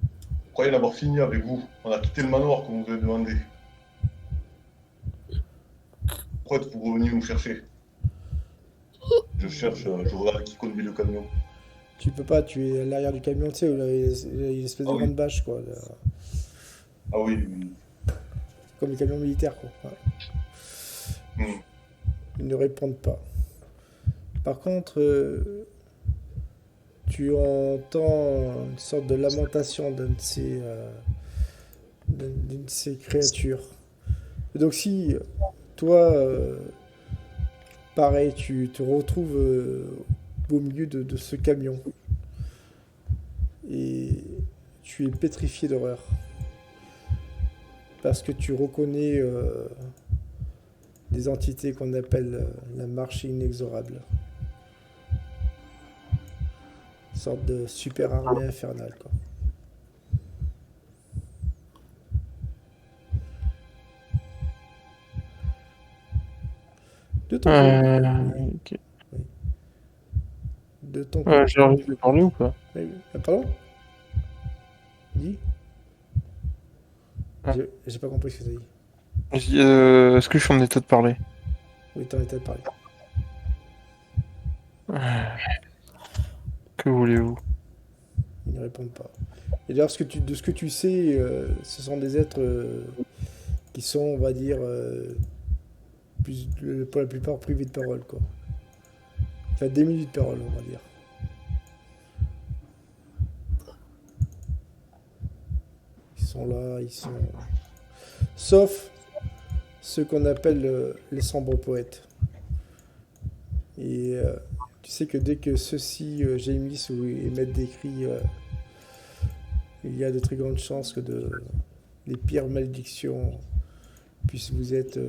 Vous croyez l'avoir fini avec vous? On a quitté le manoir comme vous avez demandé. Pourquoi êtes-vous revenu nous chercher? Je cherche, je regarde qui conduit le camion. Tu peux pas, tu es à l'arrière du camion, tu sais, où il y a une espèce de Ah oui. grande bâche, quoi. Ah oui, oui. Comme les camions militaires, quoi. Ouais. Hmm. Ils ne répondent pas. Par contre, tu entends une sorte de lamentation d'une de ces créatures. Et donc si toi, pareil, tu te retrouves au milieu de ce camion et tu es pétrifié d'horreur parce que tu reconnais des entités qu'on appelle la marche inexorable. Une sorte de super armée infernale, quoi. De ton côté. Ok. De ton côté. J'arrive à parler ou pas? Pardon? Dis? Ah. J'ai pas compris ce que t'as dit. Est-ce que je suis en état de parler? Oui, t'en étais de parler. Que voulez-vous? Ils ne répondent pas. Et d'ailleurs, de ce que tu sais, ce sont des êtres qui sont, on va dire, pour la plupart privés de parole, quoi. Enfin, démunis de parole, on va dire. Ils sont là, ils sont... Sauf ceux qu'on appelle les sombres poètes. Et tu sais que dès que ceux-ci gémissent ou émettent des cris, il y a de très grandes chances que les pires malédictions puissent vous être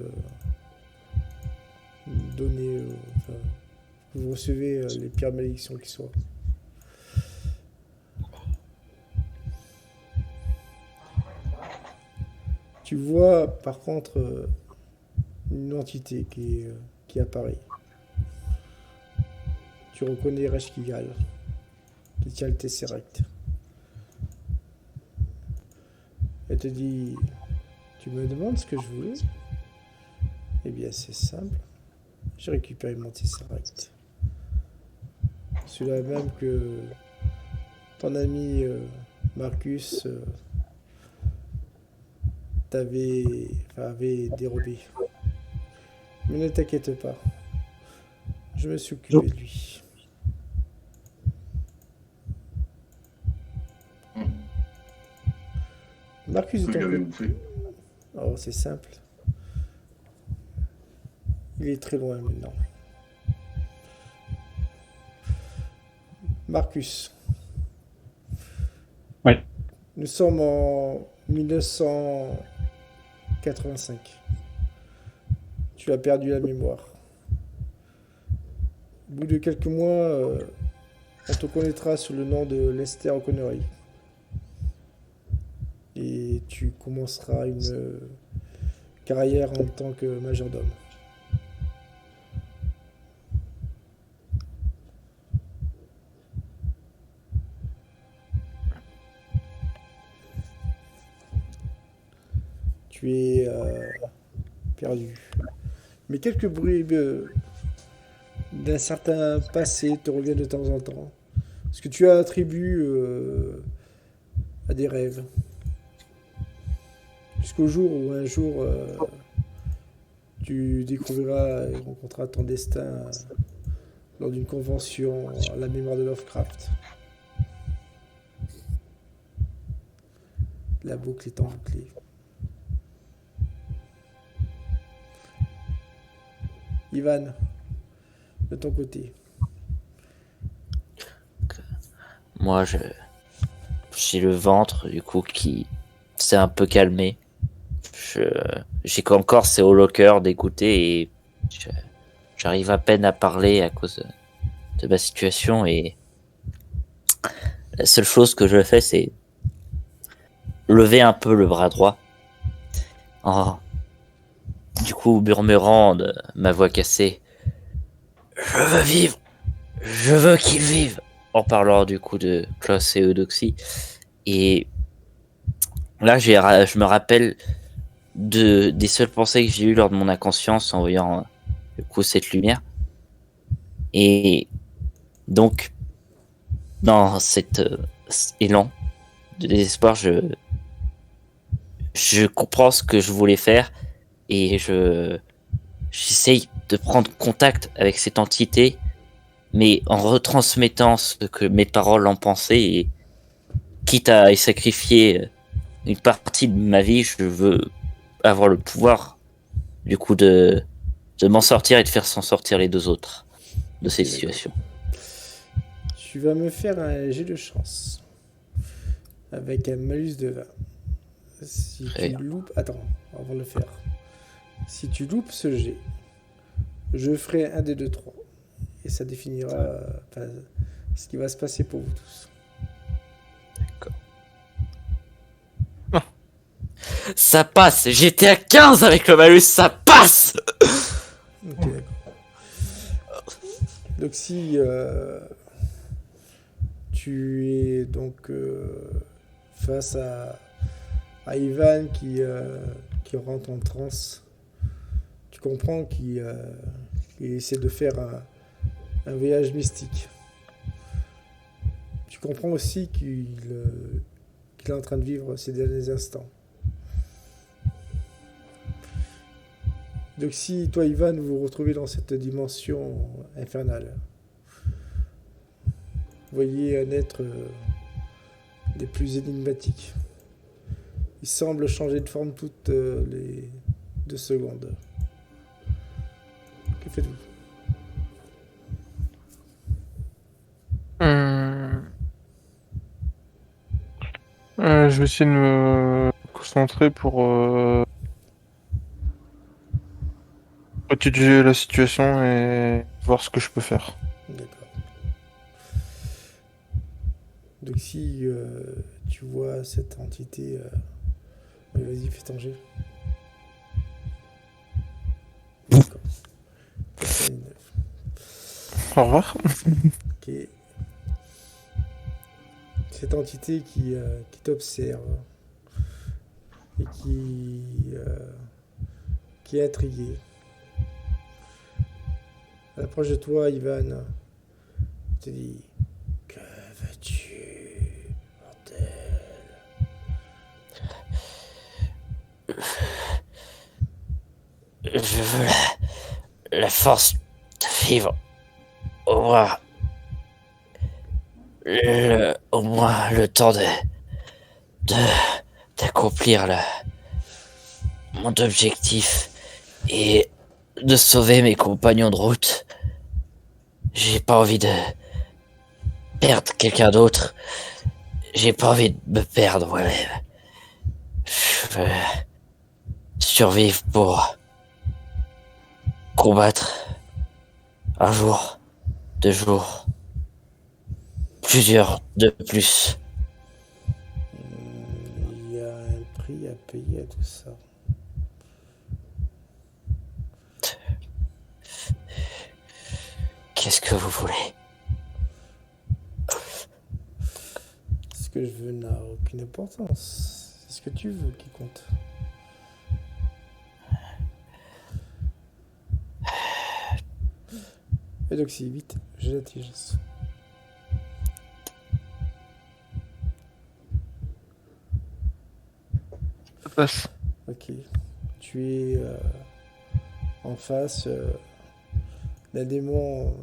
données. Enfin, vous recevez les pires malédictions qui soient. Tu vois par contre une entité qui apparaît. Tu reconnais Reshkigal, qui tient le Tesseract. Elle te dit, tu me demandes ce que je voulais? Eh bien c'est simple, j'ai récupéré mon Tesseract. Celui-là même que ton ami Marcus avait dérobé. Mais ne t'inquiète pas, je me suis occupé de lui. Marcus de ton côté. Oh, c'est simple. Il est très loin maintenant. Marcus. Oui. Nous sommes en 1985. Tu as perdu la mémoire. Au bout de quelques mois, on te connaîtra sous le nom de Lester O'Connery. Et tu commenceras une carrière en tant que majordome. Tu es perdu. Mais quelques bribes d'un certain passé te reviennent de temps en temps. Ce que tu attribues à des rêves. Jusqu'au jour où un jour tu découvriras et rencontreras ton destin lors d'une convention à la mémoire de Lovecraft. La boucle étant bouclée. Ivan, de ton côté. moi, j'ai le ventre, du coup, qui s'est un peu calmé. J'ai encore ces hauts le cœur d'écouter et j'arrive à peine à parler à cause de ma situation et la seule chose que je fais, c'est lever un peu le bras droit en, du coup, murmurant de ma voix cassée. Je veux vivre! Je veux qu'il vive! En parlant du coup de Klaus et Eudoxie. Et là, je me rappelle des seules pensées que j'ai eues lors de mon inconscience en voyant du coup cette lumière. Et donc, dans cet élan de désespoir, je comprends ce que je voulais faire et j'essaye de prendre contact avec cette entité, mais en retransmettant ce que mes paroles en pensaient et quitte à y sacrifier une partie de ma vie, je veux avoir le pouvoir du coup de m'en sortir et de faire s'en sortir les deux autres de cette situation. Tu vas me faire un jet de chance. Avec un malus de 20. Si Très tu bien. loupes... Attends, on va le faire. Si tu loupes ce jet, je ferai un des 2, 3. Et ça définira ce qui va se passer pour vous tous. Ça passe! J'étais à 15 avec le malus, ça passe! Ok, d'accord. Donc si tu es donc face à Ivan qui rentre en transe, tu comprends qu'il essaie de faire un voyage mystique. Tu comprends aussi qu'il est en train de vivre ces derniers instants. Donc si toi, Ivan, vous vous retrouvez dans cette dimension infernale, vous voyez un être des plus énigmatiques. Il semble changer de forme toutes les 2 secondes. Que faites-vous? Je vais essayer de me concentrer pour étudier la situation et voir ce que je peux faire. D'accord. Donc si tu vois cette entité, vas-y, fais ton jet. D'accord. 89. Au revoir. Ok. Cette entité qui t'observe et qui est intriguée. À l'approche de toi, Ivan, il te dit: que veux-tu, mortel? Je veux la force de vivre. Au moins, au moins le temps d'accomplir mon objectif et de sauver mes compagnons de route. J'ai pas envie de perdre quelqu'un d'autre. J'ai pas envie de me perdre moi-même. Je veux survivre pour combattre un jour, 2 jours, plusieurs de plus. Il y a un prix à payer à tout ça. Qu'est-ce que vous voulez? Ce que je veux n'a aucune importance. C'est ce que tu veux qui compte. Et donc si, vite, j'ai l'intelligence. Ça passe. Ok. Tu es en face d'un démon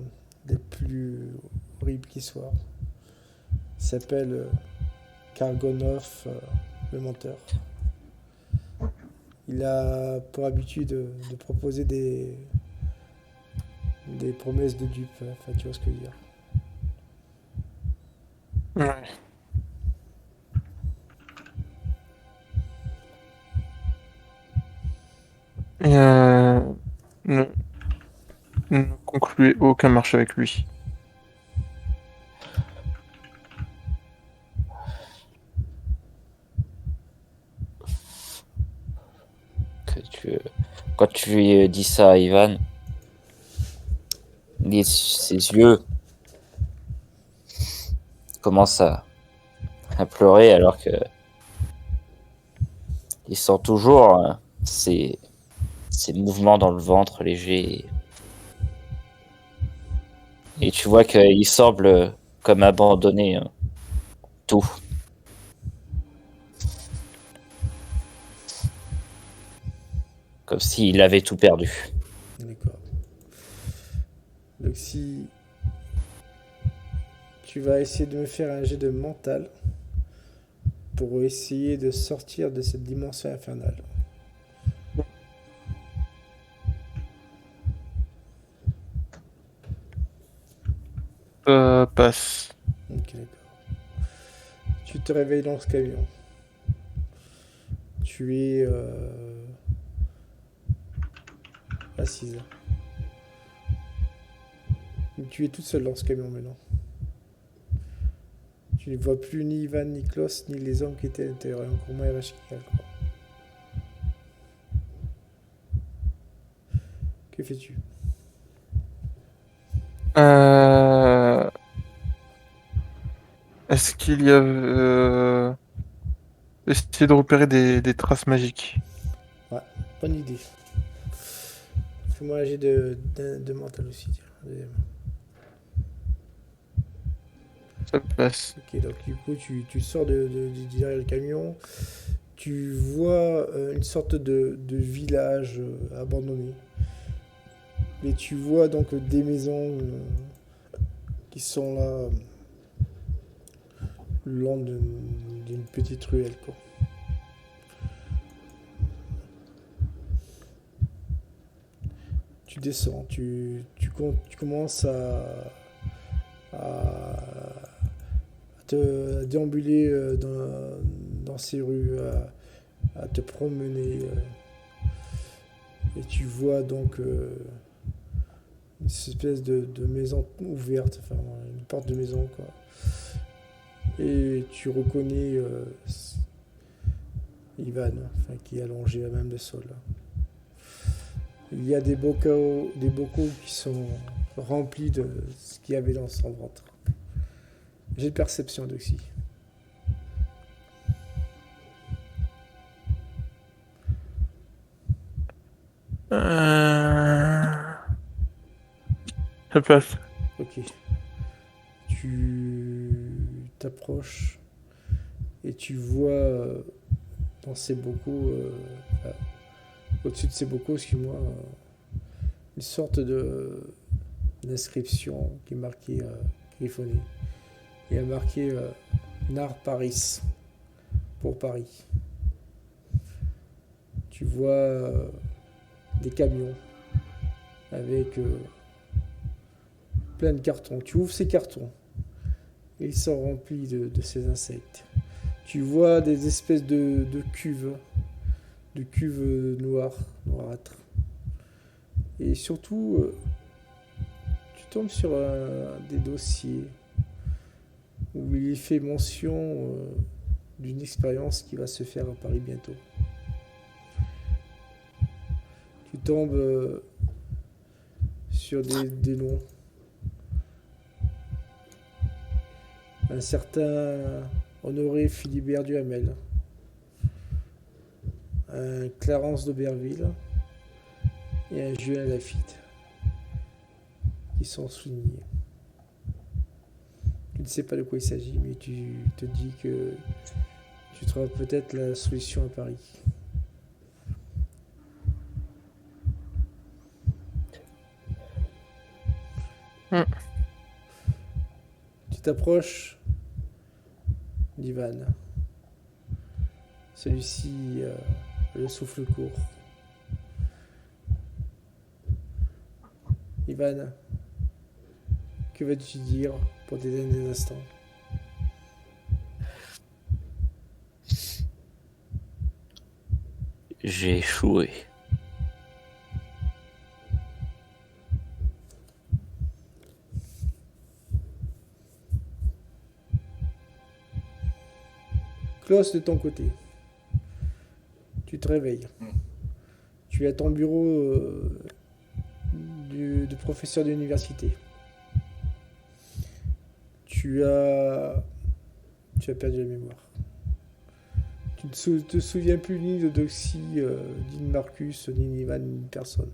des plus horribles qui soient. Il s'appelle Kargonov, le menteur. Il a pour habitude de proposer des promesses de dupes. Enfin, tu vois ce que je veux dire. Ouais. Et ne, ne concluez aucun marche avec lui. Que tu... Quand tu lui dis ça à Ivan, ses yeux commencent à pleurer alors que il sent toujours ses mouvements dans le ventre légers. Et tu vois qu'il semble comme abandonner tout. Comme s'il avait tout perdu. D'accord. Donc si tu vas essayer de me faire un jet de mental pour essayer de sortir de cette dimension infernale. Passe. Ok, d'accord. Tu te réveilles dans ce camion. Tu es assise. Tu es toute seule dans ce camion maintenant. Tu ne vois plus ni Ivan, ni Klaus, ni les hommes qui étaient à l'intérieur, et encore moins Erashkigal. Que fais-tu? Est-ce qu'il y a essayer de repérer des traces magiques? Bonne idée. Fais-moi un jet de mental aussi. Tiens. Ça passe. Ok, donc du coup, tu sors derrière le camion. Tu vois une sorte de village abandonné. Mais tu vois donc des maisons qui sont là le long d'une petite ruelle, quoi. Tu descends, tu commences à te déambuler dans ces rues, à te promener. Et tu vois donc une espèce de maison ouverte, enfin une porte de maison, quoi. Et tu reconnais Ivan, enfin, qui est allongé à même le sol. Il y a des bocaux qui sont remplis de ce qu'il y avait dans son ventre. J'ai de perception d'oxy. Ça passe. Ok. Tu t'approches et tu vois dans ces bocaux, au-dessus de ces bocaux, excuse-moi, une sorte d'inscription qui est marquée griffonnée. Il y a marqué Nar Paris pour Paris. Tu vois des camions avec plein de cartons. Tu ouvres ces cartons et ils sont remplis de ces insectes. Tu vois des espèces de cuves noirâtres. Et surtout, tu tombes sur des dossiers où il est fait mention d'une expérience qui va se faire à Paris bientôt. Tu tombes sur des noms. Un certain Honoré Philibert Duhamel, un Clarence d'Auberville et un Julien Lafitte qui sont soulignés. Tu ne sais pas de quoi il s'agit, mais tu te dis que tu trouveras peut-être la solution à Paris. Tu t'approches d'Ivan. Celui-ci le souffle court. Ivan, que vas-tu dire pour tes derniers instants? J'ai échoué. Klaus, de ton côté, tu te réveilles. Tu es à ton bureau de professeur d'université. Tu as perdu la mémoire. Tu ne te souviens plus ni de Doxy, ni de Marcus, ni d'Ivan, ni de personne.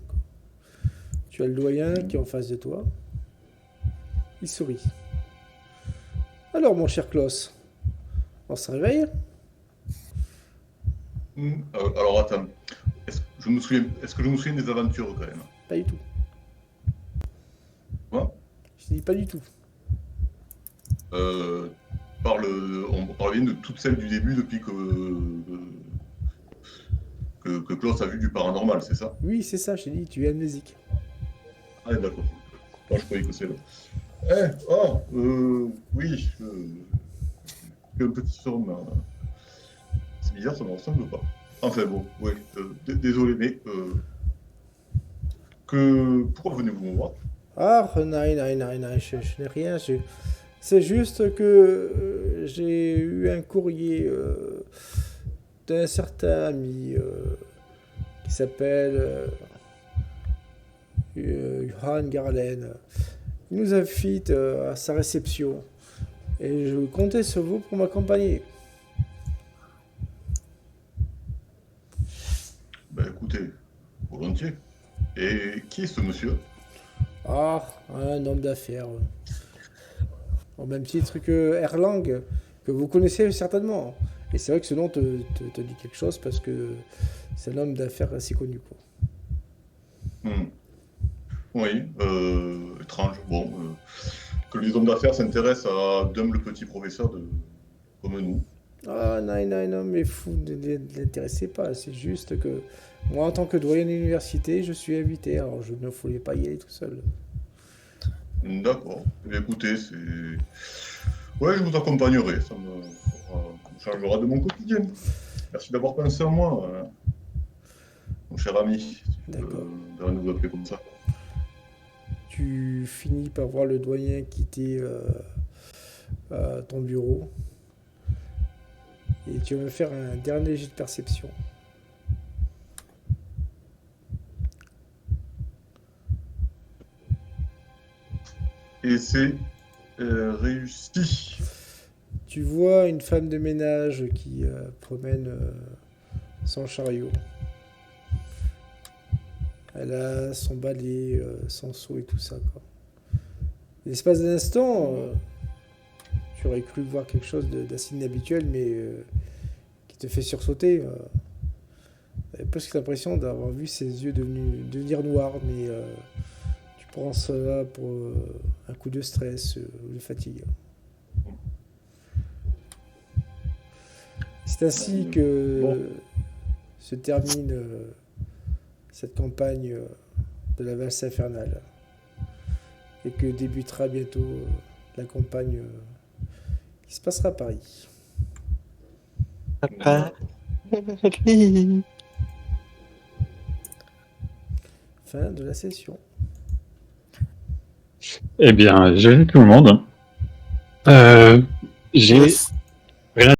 Tu as le doyen qui est en face de toi. Il sourit. Alors, mon cher Klaus, on se réveille? Alors attends, est-ce que je me souviens des aventures quand même? Pas du tout. Quoi? Je dis pas du tout. On parle bien de toutes celles du début depuis que Klaus a vu du paranormal, c'est ça? Oui, c'est ça, je t'ai dit, tu es amnésique. Ah d'accord. Moi je croyais que c'est là. Oui, un petit somme. C'est bizarre, ça ne me ressemble pas. Enfin bon, ouais, désolé, mais pourquoi venez-vous me voir? Ah, non, je n'ai rien. C'est juste que j'ai eu un courrier d'un certain ami qui s'appelle Johan Garlen. Il nous invite à sa réception et je comptais sur vous pour m'accompagner. Ben écoutez, volontiers. Et qui est ce monsieur? Ah, un homme d'affaires. Au même titre que Erlang, que vous connaissez certainement. Et c'est vrai que ce nom te dit quelque chose parce que c'est un homme d'affaires assez connu, quoi. Oui, étrange. Bon, que les hommes d'affaires s'intéressent à d'humbles petits professeurs comme nous. Ah, non, mais fou, ne l'intéressez pas. C'est juste que moi, en tant que doyen d'université, je suis invité. Alors, je ne voulais pas y aller tout seul. D'accord. Eh bien, écoutez, c'est... Ouais, je vous accompagnerai. Ça me changera de mon quotidien. Merci d'avoir pensé à moi, mon cher ami. Si tu D'accord. peux nous appeler comme ça. Tu finis par voir le doyen quitter ton bureau. Et tu vas me faire un dernier jet de perception. Et c'est réussi. Tu vois une femme de ménage qui promène son chariot. Elle a son balai, son seau et tout ça, quoi. L'espace d'un instant, tu aurais cru voir quelque chose d'assez inhabituel, mais qui te fait sursauter. T'avais presque l'impression d'avoir vu ses yeux devenir noirs, mais tu prends cela pour un coup de stress ou de fatigue. C'est ainsi que se termine cette campagne de la valse infernale et que débutera bientôt la campagne qui se passera à Paris. Papa. Fin de la session. Eh bien, j'ai vu tout le monde. J'ai Yes.